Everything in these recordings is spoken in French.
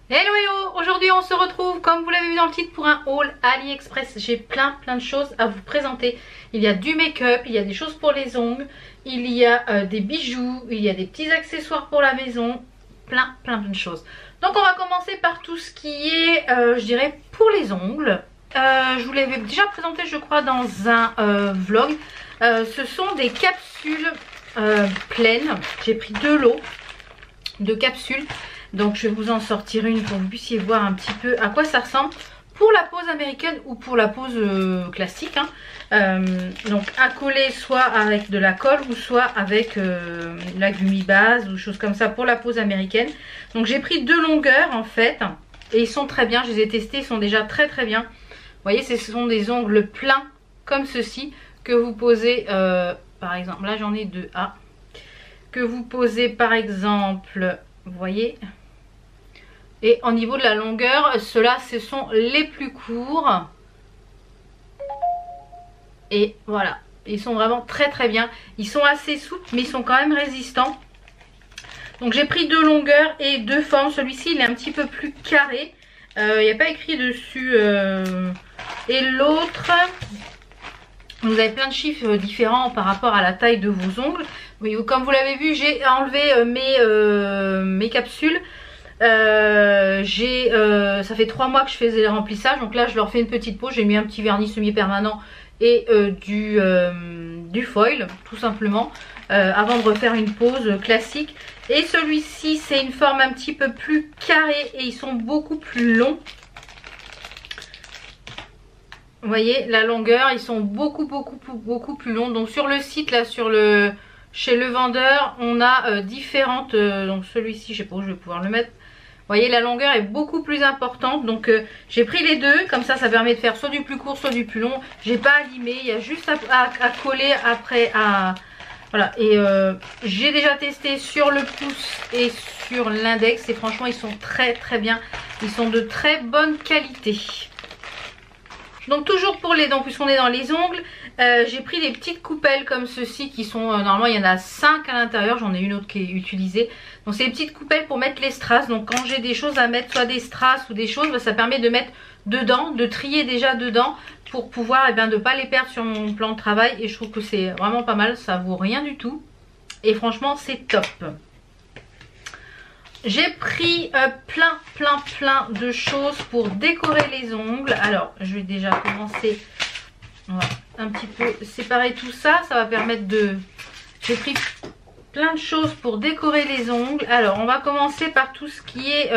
Hello hello, aujourd'hui on se retrouve comme vous l'avez vu dans le titre pour un haul AliExpress. J'ai plein de choses à vous présenter. Il y a du make-up, il y a des choses pour les ongles, il y a des bijoux, il y a des petits accessoires pour la maison, plein de choses. Donc on va commencer par tout ce qui est, je dirais, pour les ongles. Je vous l'avais déjà présenté je crois dans un vlog. Ce sont des capsules pleines. J'ai pris 2 lots de capsules. Donc je vais vous en sortir une pour que vous puissiez voir un petit peu à quoi ça ressemble pour la pose américaine ou pour la pose classique. Donc à coller soit avec de la colle ou soit avec la gummy base ou choses comme ça pour la pose américaine. Donc j'ai pris 2 longueurs en fait et ils sont très bien, je les ai testés, ils sont déjà très bien. Vous voyez, ce sont des ongles pleins comme ceci que vous posez par exemple, là j'en ai 2A, que vous posez par exemple, vous voyez. Et au niveau de la longueur, ceux-là, ce sont les plus courts. Et voilà, ils sont vraiment très bien. Ils sont assez souples, mais ils sont quand même résistants. Donc j'ai pris 2 longueurs et 2 formes. Celui-ci, il est un petit peu plus carré. Il n'y a pas écrit dessus. Et l'autre, vous avez plein de chiffres différents par rapport à la taille de vos ongles. Oui, comme vous l'avez vu, j'ai enlevé mes capsules. Ça fait 3 mois que je faisais les remplissages, donc là je leur fais une petite pause. J'ai mis un petit vernis semi-permanent et du foil tout simplement avant de refaire une pause classique. Et celui-ci c'est une forme un petit peu plus carrée et ils sont beaucoup plus longs. Vous voyez la longueur, ils sont beaucoup plus longs. Donc sur le site là, chez le vendeur, on a différentes. Donc celui-ci, je sais pas où je vais pouvoir le mettre. Vous voyez, la longueur est beaucoup plus importante. Donc j'ai pris les deux. Comme ça permet de faire soit du plus court, soit du plus long. J'ai pas à limer. Il y a juste à coller après. Voilà. Et j'ai déjà testé sur le pouce et sur l'index. Et franchement, ils sont très bien. Ils sont de très bonne qualité. Donc toujours pour les dents, puisqu'on est dans les ongles, j'ai pris des petites coupelles comme ceci qui sont, normalement il y en a 5 à l'intérieur, j'en ai une autre qui est utilisée. Donc c'est des petites coupelles pour mettre les strass, donc quand j'ai des choses à mettre, soit des strass ou des choses, bah, ça permet de mettre dedans, de trier déjà dedans pour pouvoir ne pas les perdre sur mon plan de travail. Et je trouve que c'est vraiment pas mal, ça vaut rien du tout. Et franchement c'est top. J'ai pris plein de choses pour décorer les ongles. Alors, je vais déjà commencer. On va un petit peu séparer tout ça. Ça va permettre de... J'ai pris plein de choses pour décorer les ongles. Alors, on va commencer par tout ce qui est,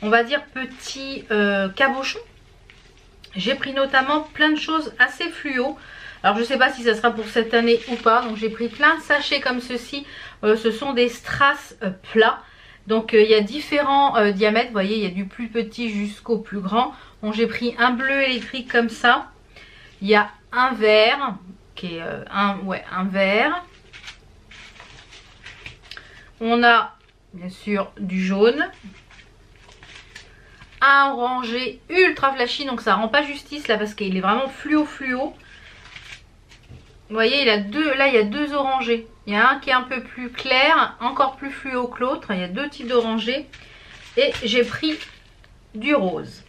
on va dire, petit cabochon. J'ai pris notamment plein de choses assez fluo. Alors, je ne sais pas si ça sera pour cette année ou pas. Donc, j'ai pris plein de sachets comme ceci. Ce sont des strass plats. Donc il y a différents diamètres, vous voyez, il y a du plus petit jusqu'au plus grand. Donc j'ai pris un bleu électrique comme ça. Il y a un vert, qui est un vert. On a bien sûr du jaune. Un orangé ultra flashy, donc ça rend pas justice là parce qu'il est vraiment fluo. Vous voyez, il y a deux orangés. Il y a un qui est un peu plus clair, encore plus fluo que l'autre. Il y a 2 types d'orangés. Et j'ai pris du rose.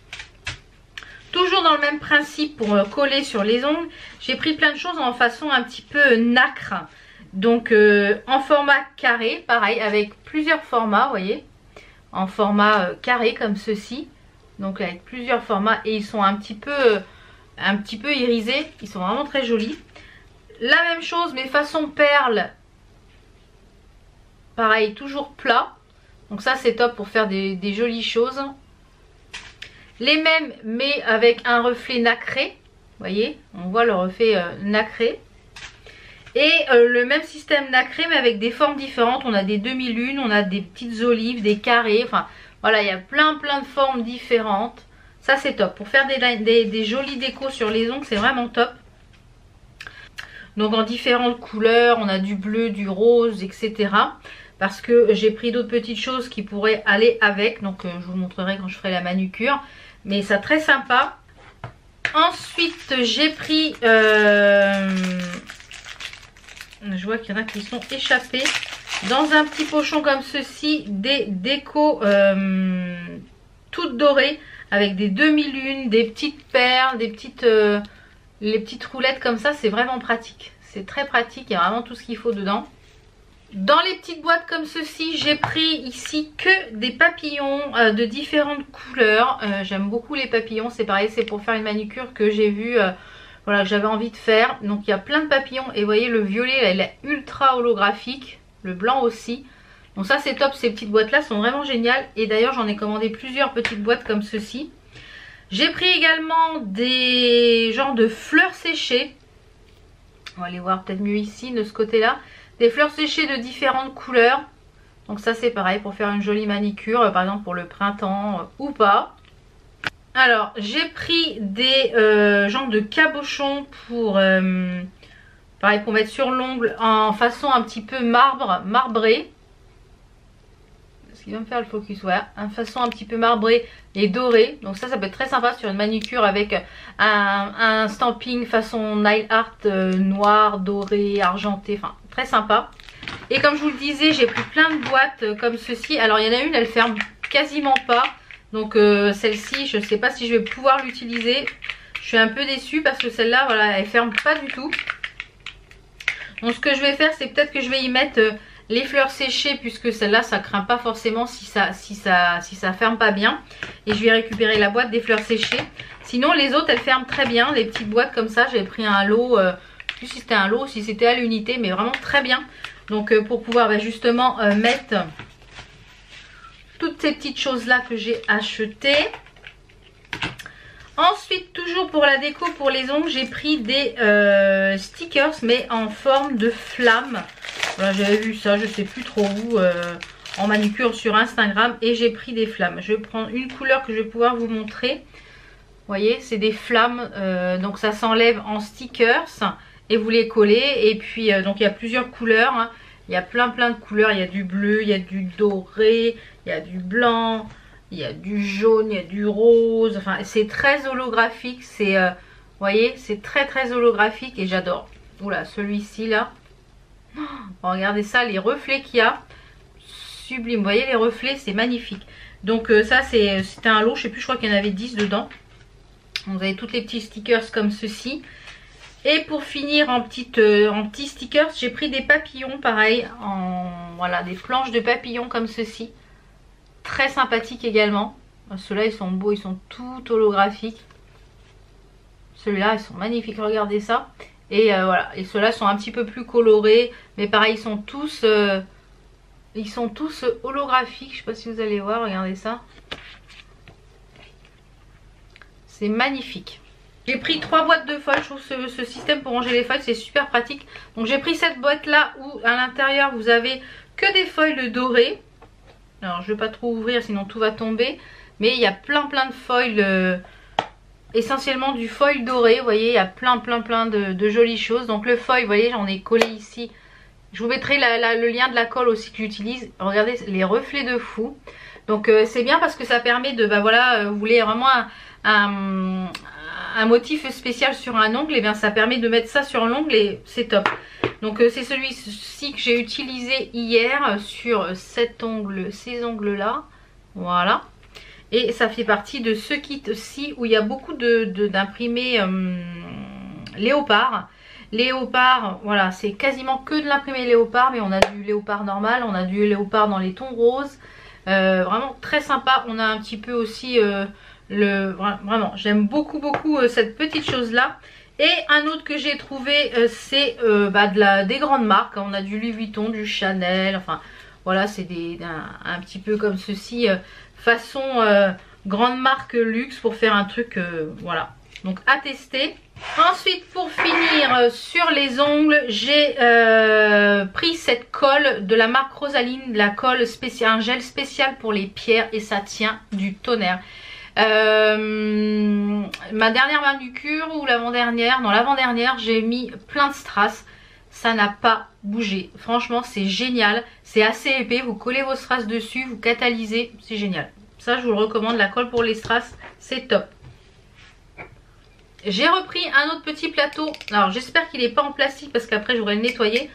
Toujours dans le même principe pour coller sur les ongles. J'ai pris plein de choses en façon un petit peu nacre. Donc en format carré, pareil, avec plusieurs formats, vous voyez. En format carré comme ceci. Donc avec plusieurs formats. Et ils sont un petit peu irisés. Ils sont vraiment très jolis. La même chose mais façon perle. Pareil, toujours plat. Donc ça c'est top pour faire des jolies choses. Les mêmes mais avec un reflet nacré. Vous voyez, on voit le reflet nacré. Et le même système nacré mais avec des formes différentes. On a des demi-lunes, on a des petites olives, des carrés. Enfin voilà, il y a plein de formes différentes. Ça c'est top. Pour faire des jolies décos sur les ongles, c'est vraiment top. Donc en différentes couleurs, on a du bleu, du rose, etc. Parce que j'ai pris d'autres petites choses qui pourraient aller avec. Donc je vous montrerai quand je ferai la manucure. Mais ça très sympa. Ensuite j'ai pris... je vois qu'il y en a qui sont échappés. Dans un petit pochon comme ceci, des décos toutes dorées avec des demi-lunes, des petites perles, des petites, les petites roulettes comme ça. C'est vraiment pratique. C'est très pratique, il y a vraiment tout ce qu'il faut dedans. Dans les petites boîtes comme ceci, j'ai pris ici que des papillons de différentes couleurs. J'aime beaucoup les papillons, c'est pareil, c'est pour faire une manucure que j'ai vu, voilà, que j'avais envie de faire. Donc il y a plein de papillons et vous voyez le violet, là, il est ultra holographique, le blanc aussi. Donc ça c'est top, ces petites boîtes là sont vraiment géniales. Et d'ailleurs j'en ai commandé plusieurs petites boîtes comme ceci. J'ai pris également des genres de fleurs séchées. On va les voir peut-être mieux ici, de ce côté-là. Des fleurs séchées de différentes couleurs. Donc ça c'est pareil pour faire une jolie manicure, par exemple pour le printemps ou pas. Alors j'ai pris des genres de cabochons pour, pareil, pour mettre sur l'ongle en façon un petit peu marbré. Ce qui va me faire le focus, ouais, en façon un petit peu marbré et doré. Donc ça peut être très sympa sur une manicure avec un stamping façon nail art noir, doré, argenté, enfin très sympa. Et comme je vous le disais, j'ai pris plein de boîtes comme ceci. Alors il y en a une, elle ferme quasiment pas. Donc celle-ci, je ne sais pas si je vais pouvoir l'utiliser. Je suis un peu déçue parce que celle-là, voilà, elle ferme pas du tout. Donc ce que je vais faire, c'est peut-être que je vais y mettre les fleurs séchées, puisque celle-là, ça craint pas forcément si ça ferme pas bien. Et je vais récupérer la boîte des fleurs séchées. Sinon les autres, elles ferment très bien. Les petites boîtes comme ça, j'ai pris un lot, je sais plus si c'était un lot, si c'était à l'unité, mais vraiment très bien. Donc pour pouvoir justement mettre toutes ces petites choses là que j'ai achetées. Ensuite, toujours pour la déco, pour les ongles, j'ai pris des stickers, mais en forme de flamme. Voilà, j'avais vu ça, je sais plus trop où, en manucure sur Instagram, et j'ai pris des flammes. Je vais prendre une couleur que je vais pouvoir vous montrer. Vous voyez, c'est des flammes, donc ça s'enlève en stickers et vous les collez. Et puis, donc il y a plusieurs couleurs, hein. Il y a plein de couleurs, il y a du bleu, il y a du doré, il y a du blanc, il y a du jaune, il y a du rose. Enfin, c'est très holographique, c'est, vous voyez, c'est très holographique et j'adore. Oula, celui-ci là. Oh, regardez ça, les reflets qu'il y a. Sublime, vous voyez les reflets, c'est magnifique. Donc ça, c'était un lot, je sais plus, je crois qu'il y en avait 10 dedans. Vous avez tous les petits stickers comme ceci. Et pour finir en petits stickers, j'ai pris des papillons pareil, voilà, des planches de papillons comme ceci. Très sympathiques également. Ceux-là ils sont beaux, ils sont tout holographiques. Ceux-là ils sont magnifiques, regardez ça. Et voilà, et ceux-là sont un petit peu plus colorés, mais pareil ils sont tous holographiques. Je sais pas si vous allez voir, regardez ça. C'est magnifique. J'ai pris 3 boîtes de feuilles. Je trouve ce système pour ranger les feuilles c'est super pratique. Donc j'ai pris cette boîte là où à l'intérieur vous avez que des feuilles dorées. Alors je ne vais pas trop ouvrir sinon tout va tomber. Mais il y a plein de feuilles, essentiellement du foil doré. Vous voyez, il y a plein de jolies choses. Donc le foil, vous voyez, j'en ai collé ici. Je vous mettrai le lien de la colle aussi que j'utilise. Regardez les reflets de fou. Donc c'est bien parce que ça permet de, bah voilà, vous voulez vraiment un motif spécial sur un ongle, et bien ça permet de mettre ça sur l'ongle et c'est top. Donc c'est celui-ci que j'ai utilisé hier sur cet ongle, ces ongles là, voilà. Et ça fait partie de ce kit-ci où il y a beaucoup d'imprimés léopard. Léopard, voilà, c'est quasiment que de l'imprimé léopard, mais on a du léopard normal, on a du léopard dans les tons roses. Vraiment très sympa. On a un petit peu aussi vraiment j'aime beaucoup cette petite chose là. Et un autre que j'ai trouvé, c'est des grandes marques. On a du Louis Vuitton, du Chanel, enfin voilà, c'est un petit peu comme ceci, façon grande marque luxe pour faire un truc, voilà, donc à tester. Ensuite pour finir sur les ongles, j'ai pris cette colle de la marque Rosaline, la colle spéciale, un gel spécial pour les pierres, et ça tient du tonnerre. Ma dernière manucure ou l'avant-dernière, non l'avant-dernière, j'ai mis plein de strass, ça n'a pas bougé. Franchement c'est génial, c'est assez épais, vous collez vos strass dessus, vous catalysez, c'est génial. Ça je vous le recommande, la colle pour les strass, c'est top. J'ai repris un autre petit plateau, alors j'espère qu'il n'est pas en plastique parce qu'après j'aurai le nettoyer.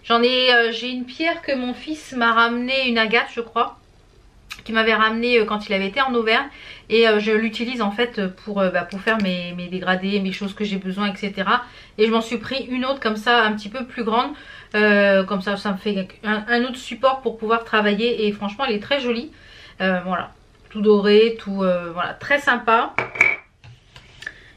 J'ai une pierre que mon fils m'a ramené, une agate je crois, qui m'avait ramené quand il avait été en Auvergne. Et je l'utilise en fait pour faire mes dégradés, mes choses que j'ai besoin, etc. Et je m'en suis pris une autre comme ça, un petit peu plus grande. Comme ça me fait un autre support pour pouvoir travailler. Et franchement elle est très jolie. Voilà, tout doré, tout voilà, très sympa.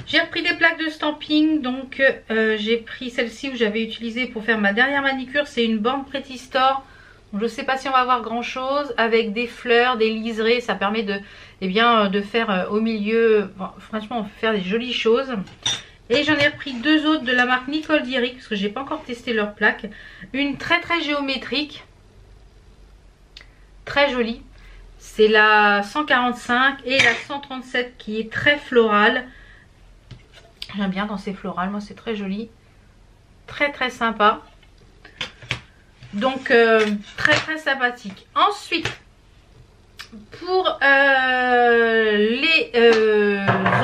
J'ai repris des plaques de stamping, donc j'ai pris celle-ci où j'avais utilisé pour faire ma dernière manicure. C'est une borne Pretty Store. Donc, je ne sais pas si on va avoir grand chose, avec des fleurs, des liserés. Ça permet de faire au milieu, bon, franchement on peut faire des jolies choses. Et j'en ai repris deux autres de la marque Nicole Dirick, parce que j'ai pas encore testé leur plaque. Une très géométrique, très jolie. C'est la 145 et la 137 qui est très florale. J'aime bien quand c'est floral, moi c'est très joli. Très sympa. Donc très sympathique. Ensuite, pour les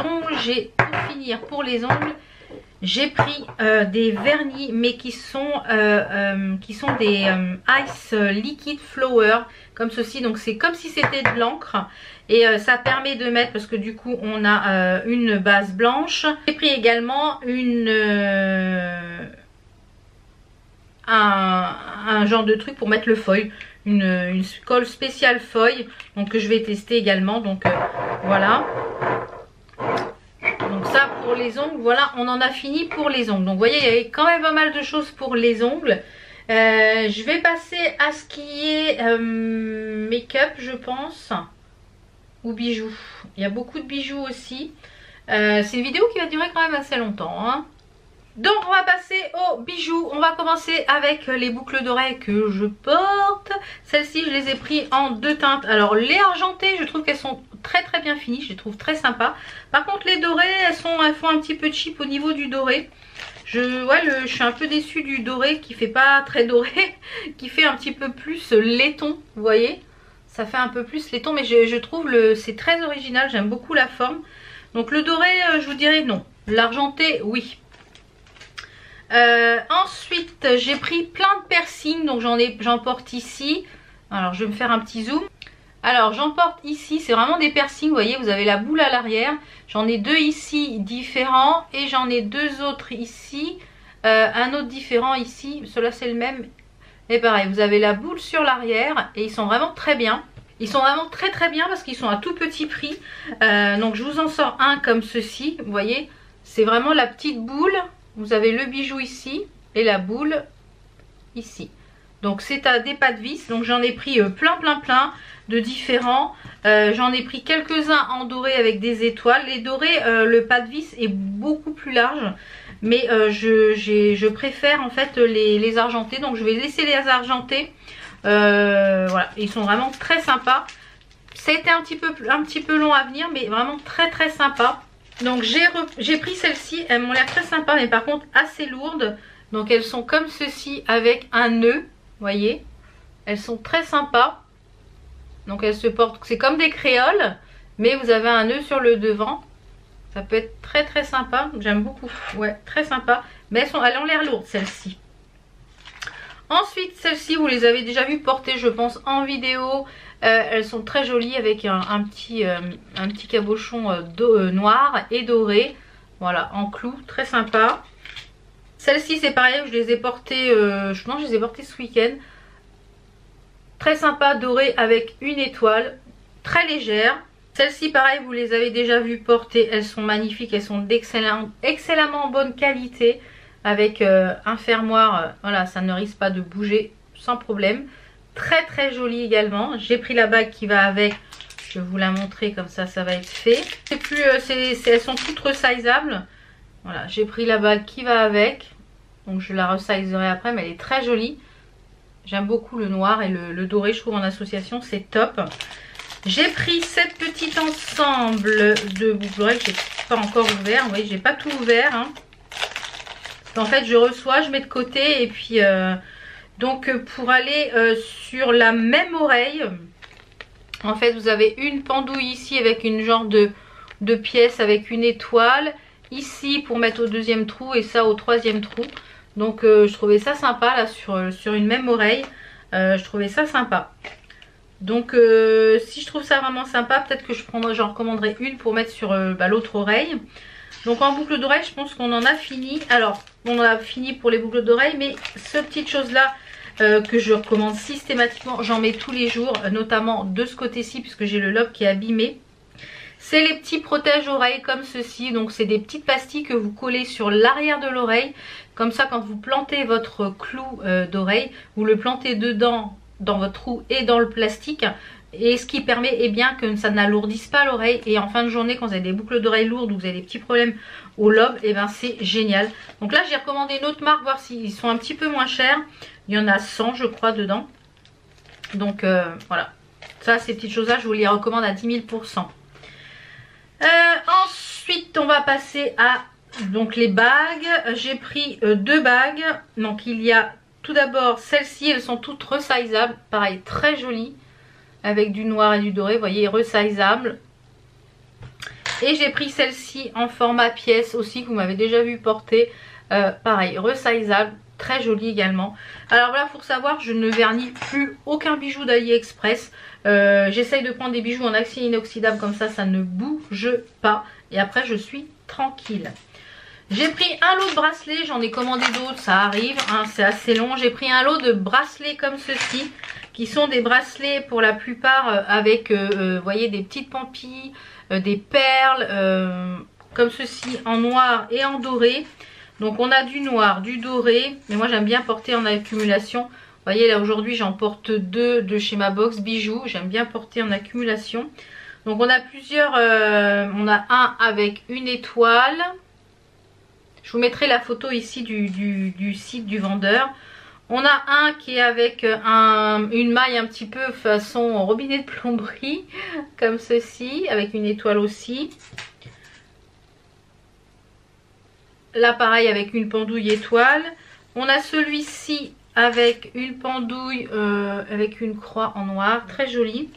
ongles, pour finir pour les ongles, j'ai pris des vernis mais qui sont des Ice Liquid Flower comme ceci. Donc c'est comme si c'était de l'encre. Et ça permet de mettre, parce que du coup on a une base blanche. J'ai pris également un genre de truc pour mettre le foil. Une colle spéciale foil. Donc que je vais tester également. Donc voilà. Donc ça pour les ongles, voilà, on en a fini pour les ongles. Donc vous voyez, il y avait quand même pas mal de choses pour les ongles. Je vais passer à ce qui est make-up, je pense. Ou bijoux. Il y a beaucoup de bijoux aussi. C'est une vidéo qui va durer quand même assez longtemps, hein. Donc on va passer aux bijoux. On va commencer avec les boucles d'oreilles que je porte. Celles-ci je les ai pris en deux teintes. Alors les argentées, je trouve qu'elles sont très bien finies. Je les trouve très sympas. Par contre les dorées, elles font un petit peu cheap au niveau du doré. Je suis un peu déçue du doré qui fait pas très doré. Qui fait un petit peu plus laiton, vous voyez. Ça fait un peu plus laiton, mais je trouve c'est très original. J'aime beaucoup la forme. Donc le doré, je vous dirais non. L'argenté, oui. Ensuite j'ai pris plein de piercings, donc j'en porte ici. Alors je vais me faire un petit zoom. Alors j'en porte ici, c'est vraiment des piercings, vous voyez, vous avez la boule à l'arrière. J'en ai deux ici différents et j'en ai deux autres ici, un autre différent ici. Cela c'est le même. Et pareil, vous avez la boule sur l'arrière et ils sont vraiment très bien. Ils sont vraiment très bien parce qu'ils sont à tout petit prix. Donc je vous en sors un comme ceci, vous voyez. C'est vraiment la petite boule. Vous avez le bijou ici et la boule ici. Donc c'est à des pas de vis. Donc j'en ai pris plein de différents. J'en ai pris quelques-uns en doré avec des étoiles. Les dorés, le pas de vis est beaucoup plus large. Mais je préfère en fait les argentés. Donc je vais laisser les argentés. Voilà, ils sont vraiment très sympas. Ça a été un petit peu long à venir, mais vraiment très sympa. Donc j'ai pris celles-ci, elles m'ont l'air très sympas, mais par contre assez lourdes. Donc elles sont comme ceci avec un nœud, vous voyez. Elles sont très sympas. Donc elles se portent, c'est comme des créoles, mais vous avez un nœud sur le devant. Ça peut être très sympa, j'aime beaucoup. Ouais, très sympa. Mais elles ont l'air lourdes celles-ci. Ensuite celles-ci vous les avez déjà vues porter je pense en vidéo. Elles sont très jolies avec un petit cabochon noir et doré. Voilà, en clou, très sympa. Celles-ci c'est pareil, je les ai portées, je les ai portées ce week-end. Très sympa, doré avec une étoile, très légère. Celles-ci pareil, vous les avez déjà vues porter, elles sont magnifiques, elles sont excellemment bonne qualité. Avec un fermoir, voilà, ça ne risque pas de bouger sans problème. Très jolie également. J'ai pris la bague qui va avec. Je vais vous la montrer comme ça, ça va être fait. Elles sont toutes resizables. Voilà, j'ai pris la bague qui va avec. Donc je la resizerai après, mais elle est très jolie. J'aime beaucoup le noir et le doré, je trouve en association, c'est top. J'ai pris cette petite ensemble de boucles d'oreilles que j'ai pas encore ouvert. Vous voyez, j'ai pas tout ouvert, hein. En fait je reçois, je mets de côté et puis donc pour aller sur la même oreille, en fait vous avez une pendouille ici avec une genre de pièce avec une étoile, ici pour mettre au deuxième trou et ça au troisième trou. Donc je trouvais ça sympa là sur une même oreille, je trouvais ça sympa. Donc si je trouve ça vraiment sympa, peut-être que j'en recommanderai une pour mettre sur l'autre oreille. Donc en boucle d'oreille, je pense qu'on en a fini. Alors on en a fini pour les boucles d'oreille, mais ce petite chose là que je recommande systématiquement, j'en mets tous les jours, notamment de ce côté-ci puisque j'ai le lobe qui est abîmé. C'est les petits protège-oreilles comme ceci. Donc c'est des petites pastilles que vous collez sur l'arrière de l'oreille. Comme ça, quand vous plantez votre clou d'oreille, vous le plantez dedans, dans votre trou et dans le plastique. Et ce qui permet bien que ça n'alourdisse pas l'oreille. Et en fin de journée, quand vous avez des boucles d'oreilles lourdes ou vous avez des petits problèmes au lobe, c'est génial. Donc là, j'ai recommandé une autre marque, voir s'ils sont un petit peu moins chers. Il y en a 100 je crois dedans. Donc voilà. Ça, ces petites choses-là, je vous les recommande à 10 000%. Ensuite, on va passer à donc les bagues. J'ai pris 2 bagues. Donc il y a tout d'abord celles-ci, elles sont toutes resizables. Pareil, très jolies. Avec du noir et du doré, vous voyez, resizable. Et j'ai pris celle-ci en format pièce aussi, que vous m'avez déjà vu porter. Pareil, resizable, très jolie également. Alors voilà, pour savoir, je ne vernis plus aucun bijou d'AliExpress. J'essaye de prendre des bijoux en acier inoxydable, comme ça ne bouge pas. Et après, je suis tranquille. J'ai pris un lot de bracelets, j'en ai commandé d'autres, ça arrive, hein, c'est assez long. J'ai pris un lot de bracelets comme ceci, qui sont des bracelets pour la plupart avec, vous voyez, des petites pampilles, des perles, comme ceci, en noir et en doré. Donc on a du noir, du doré, mais moi j'aime bien porter en accumulation. Vous voyez, là aujourd'hui j'en porte 2 de chez ma box bijoux, j'aime bien porter en accumulation. Donc on a plusieurs, on a un avec une étoile. Je vous mettrai la photo ici du site du vendeur. On a un qui est avec une maille un petit peu façon robinet de plomberie, comme ceci, avec une étoile aussi. Là pareil avec une pendouille étoile. On a celui-ci avec une pendouille avec une croix en noir, très jolie.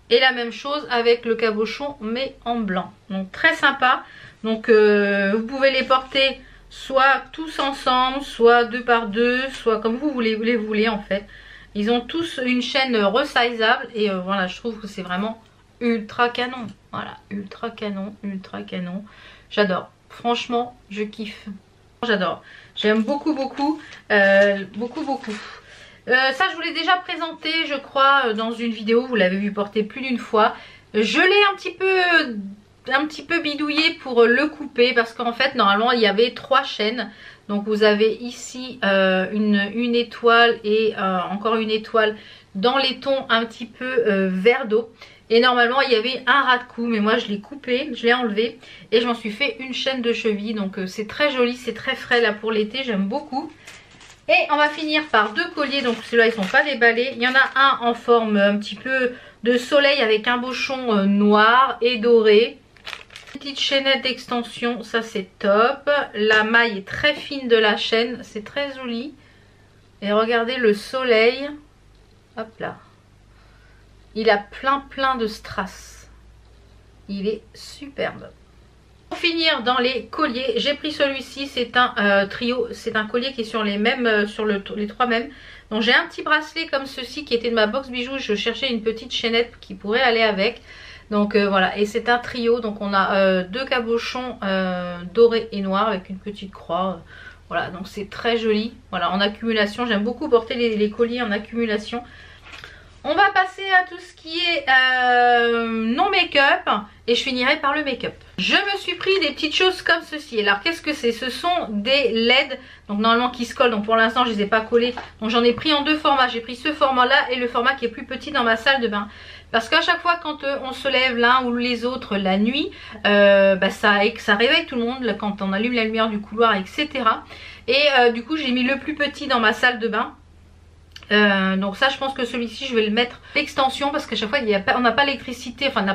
Et la même chose avec le cabochon mais en blanc. Donc très sympa. Donc vous pouvez les porter soit tous ensemble, soit 2 par 2, soit comme vous les voulez en fait. Ils ont tous une chaîne resizable et voilà, je trouve que c'est vraiment ultra canon. Voilà, ultra canon, ultra canon. J'adore. Franchement, je kiffe. J'adore. J'aime beaucoup, beaucoup. Beaucoup, beaucoup. Ça, je vous l'ai déjà présenté, je crois, dans une vidéo. Vous l'avez vu porter plus d'une fois. Je l'ai un petit peu bidouillé pour le couper parce qu'en fait normalement il y avait 3 chaînes. Donc vous avez ici une étoile et encore une étoile dans les tons un petit peu vert d'eau. Et normalement il y avait un ras de cou, mais moi je l'ai coupé, je l'ai enlevé et je m'en suis fait une chaîne de cheville. Donc c'est très joli, c'est très frais là pour l'été, j'aime beaucoup. Et on va finir par 2 colliers, donc ceux-là ils sont pas déballés. Il y en a un en forme un petit peu de soleil avec un bochon noir et doré. Petite chaînette d'extension, ça c'est top. La maille est très fine de la chaîne, c'est très joli. Et regardez le soleil, hop là. Il a plein de strass. Il est superbe. Pour finir dans les colliers, j'ai pris celui-ci, c'est un trio, c'est un collier qui est sur les mêmes, les 3 mêmes. Donc j'ai un petit bracelet comme ceci qui était de ma box bijoux, je cherchais une petite chaînette qui pourrait aller avec. Donc voilà, et c'est un trio, donc on a 2 cabochons dorés et noirs avec une petite croix. Voilà, donc c'est très joli. Voilà, en accumulation, j'aime beaucoup porter les colliers en accumulation. On va passer à tout ce qui est non make-up et je finirai par le make-up. Je me suis pris des petites choses comme ceci. Alors qu'est-ce que c'est? Ce sont des LED, donc normalement qui se collent. Donc pour l'instant je les ai pas collés. Donc j'en ai pris en 2 formats. J'ai pris ce format là et le format qui est plus petit dans ma salle de bain. Parce qu'à chaque fois quand on se lève l'un ou les autres la nuit, ça réveille tout le monde quand on allume la lumière du couloir, etc. Et du coup j'ai mis le plus petit dans ma salle de bain. Donc ça je pense que celui-ci je vais le mettre l'extension parce qu'à chaque fois on n'a pas l'électricité, enfin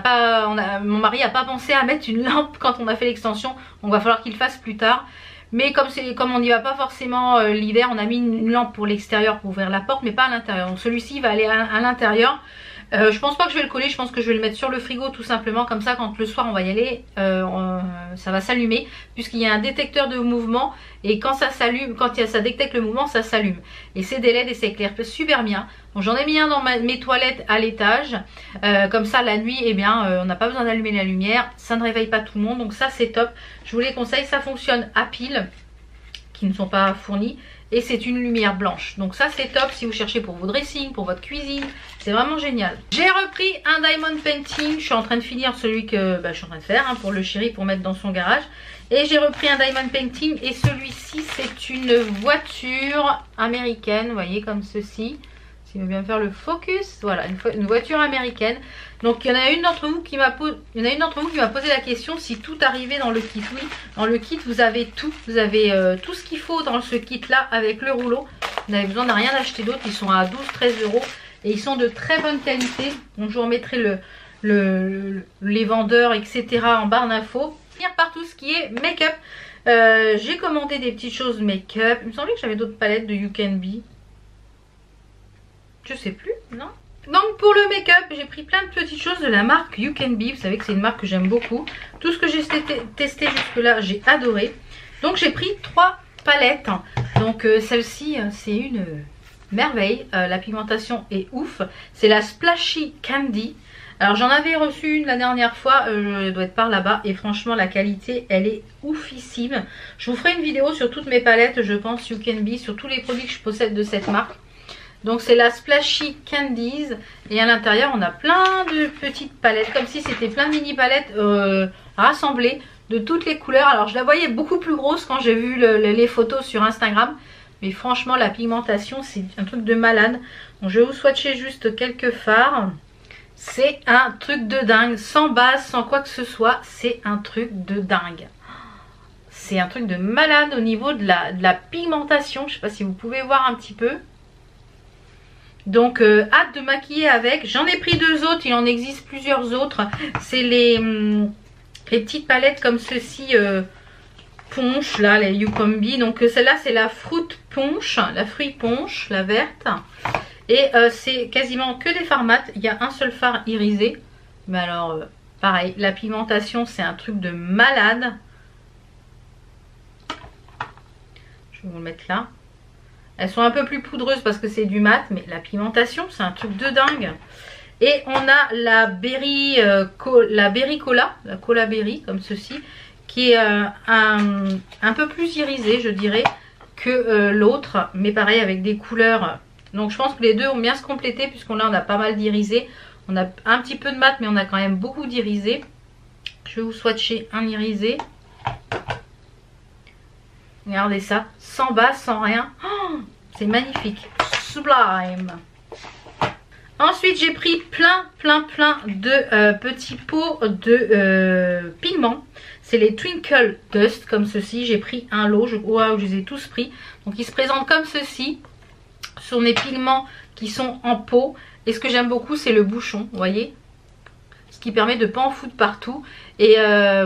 mon mari n'a pas pensé à mettre une lampe quand on a fait l'extension, donc va falloir qu'il le fasse plus tard. Mais comme on n'y va pas forcément l'hiver, on a mis une lampe pour l'extérieur pour ouvrir la porte mais pas à l'intérieur. Donc celui-ci va aller à l'intérieur. Je pense pas que je vais le coller, je pense que je vais le mettre sur le frigo tout simplement, comme ça quand le soir on va y aller, ça va s'allumer puisqu'il y a un détecteur de mouvement et quand ça s'allume, quand ça détecte le mouvement, ça s'allume. Et c'est des LED et ça éclaire super bien. Donc j'en ai mis un dans mes toilettes à l'étage, comme ça la nuit, eh bien on n'a pas besoin d'allumer la lumière, ça ne réveille pas tout le monde, donc ça c'est top. Je vous les conseille, ça fonctionne à pile, qui ne sont pas fournis. Et c'est une lumière blanche. Donc ça c'est top si vous cherchez pour vos dressings, pour votre cuisine. C'est vraiment génial. J'ai repris un diamond painting. Je suis en train de finir celui que je suis en train de faire pour le chéri, pour mettre dans son garage. Et j'ai repris un diamond painting. Et celui-ci c'est une voiture américaine. Vous voyez comme ceci. S'il veut bien faire le focus. Voilà, une voiture américaine. Donc il y en a une d'entre vous qui m'a posé la question si tout arrivait dans le kit. Oui, dans le kit vous avez tout. Vous avez tout ce qu'il faut dans ce kit là avec le rouleau. Vous n'avez besoin de rien acheter d'autre. Ils sont à 12-13 euros. Et ils sont de très bonne qualité. Donc je vous remettrai les vendeurs, etc. en barre d'infos. Par tout ce qui est make-up. J'ai commandé des petites choses make-up. Il me semblait que j'avais d'autres palettes de You Can Be. Je sais plus, non? Donc pour le make-up, j'ai pris plein de petites choses de la marque You Can Be. Vous savez que c'est une marque que j'aime beaucoup. Tout ce que j'ai testé jusque là, j'ai adoré. Donc j'ai pris 3 palettes. Donc celle-ci, c'est une merveille. La pigmentation est ouf. C'est la Splashy Candy. Alors j'en avais reçu une la dernière fois, je dois être par là-bas. Et franchement la qualité, elle est oufissime. Je vous ferai une vidéo sur toutes mes palettes, je pense, You Can Be, sur tous les produits que je possède de cette marque. Donc c'est la Splashy Candies et à l'intérieur on a plein de petites palettes, comme si c'était plein de mini palettes rassemblées de toutes les couleurs. Alors je la voyais beaucoup plus grosse quand j'ai vu les photos sur Instagram, mais franchement la pigmentation c'est un truc de malade. Donc je vais vous swatcher juste quelques fards. C'est un truc de dingue, sans base, sans quoi que ce soit, c'est un truc de dingue. C'est un truc de malade au niveau de la pigmentation, je sais pas si vous pouvez voir un petit peu. Donc hâte de maquiller avec. J'en ai pris 2 autres, il en existe plusieurs autres. C'est les petites palettes comme ceci, punch là, les You Can Be. Donc celle-là c'est la fruit punch, la fruit punch, la verte. Et c'est quasiment que des fards mat. Il y a un seul fard irisé. Mais alors pareil, la pigmentation c'est un truc de malade. Je vais vous le mettre là. Elles sont un peu plus poudreuses parce que c'est du mat, mais la pigmentation, c'est un truc de dingue. Et on a la berry cola, la cola berry, comme ceci, qui est un peu plus irisée, je dirais, que l'autre. Mais pareil, avec des couleurs. Donc je pense que les deux vont bien se compléter, puisqu'on a pas mal d'irisé. On a un petit peu de mat, mais on a quand même beaucoup d'irisé. Je vais vous swatcher un irisé. Regardez ça, sans base, sans rien. Oh, c'est magnifique. Sublime. Ensuite, j'ai pris plein de petits pots de pigments. C'est les Twinkle Dust, comme ceci. J'ai pris un lot. Je les ai tous pris. Donc, ils se présentent comme ceci. Ce sont des pigments qui sont en pot. Et ce que j'aime beaucoup, c'est le bouchon. Vous voyez ? Ce qui permet de ne pas en foutre partout. Et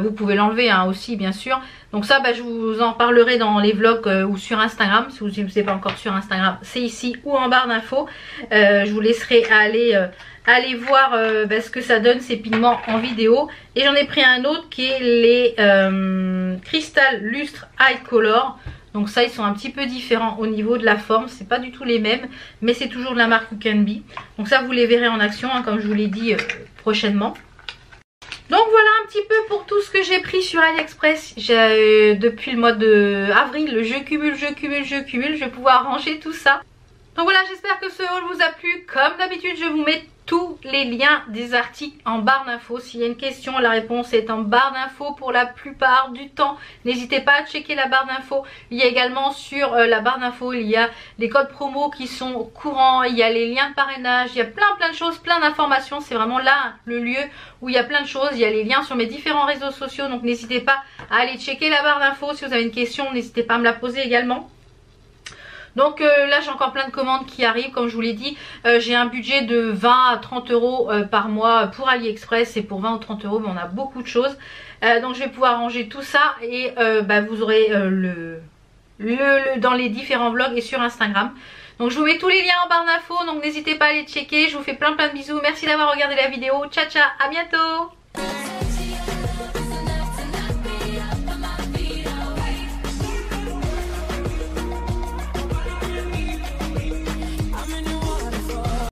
vous pouvez l'enlever aussi, bien sûr. Donc ça, je vous en parlerai dans les vlogs ou sur Instagram. Si vous n'êtes pas encore sur Instagram, c'est ici ou en barre d'infos. Je vous laisserai aller voir ce que ça donne ces pigments en vidéo. Et j'en ai pris un autre qui est les Crystal Lustre Eye Color. Donc ça, ils sont un petit peu différents au niveau de la forme. C'est pas du tout les mêmes, mais c'est toujours de la marque You Can Be. Donc ça, vous les verrez en action, comme je vous l'ai dit prochainement. Donc voilà un petit peu pour tout ce que j'ai pris sur AliExpress depuis le mois d'avril. Je cumule. Je vais pouvoir ranger tout ça. Donc voilà, j'espère que ce haul vous a plu. Comme d'habitude, je vous mets tous les liens des articles en barre d'infos. S'il y a une question, la réponse est en barre d'infos pour la plupart du temps. N'hésitez pas à checker la barre d'infos. Il y a également sur la barre d'infos, il y a les codes promo qui sont courants. Il y a les liens de parrainage. Il y a plein de choses, plein d'informations. C'est vraiment là le lieu où il y a plein de choses. Il y a les liens sur mes différents réseaux sociaux. Donc n'hésitez pas à aller checker la barre d'infos. Si vous avez une question, n'hésitez pas à me la poser également. Donc là j'ai encore plein de commandes qui arrivent, comme je vous l'ai dit. J'ai un budget de 20 à 30 euros par mois pour AliExpress. Et pour 20 ou 30 euros, on a beaucoup de choses. Donc je vais pouvoir ranger tout ça. Et vous aurez dans les différents vlogs et sur Instagram. Donc je vous mets tous les liens en barre d'infos, donc n'hésitez pas à les checker. Je vous fais plein de bisous. Merci d'avoir regardé la vidéo. Ciao ciao, à bientôt.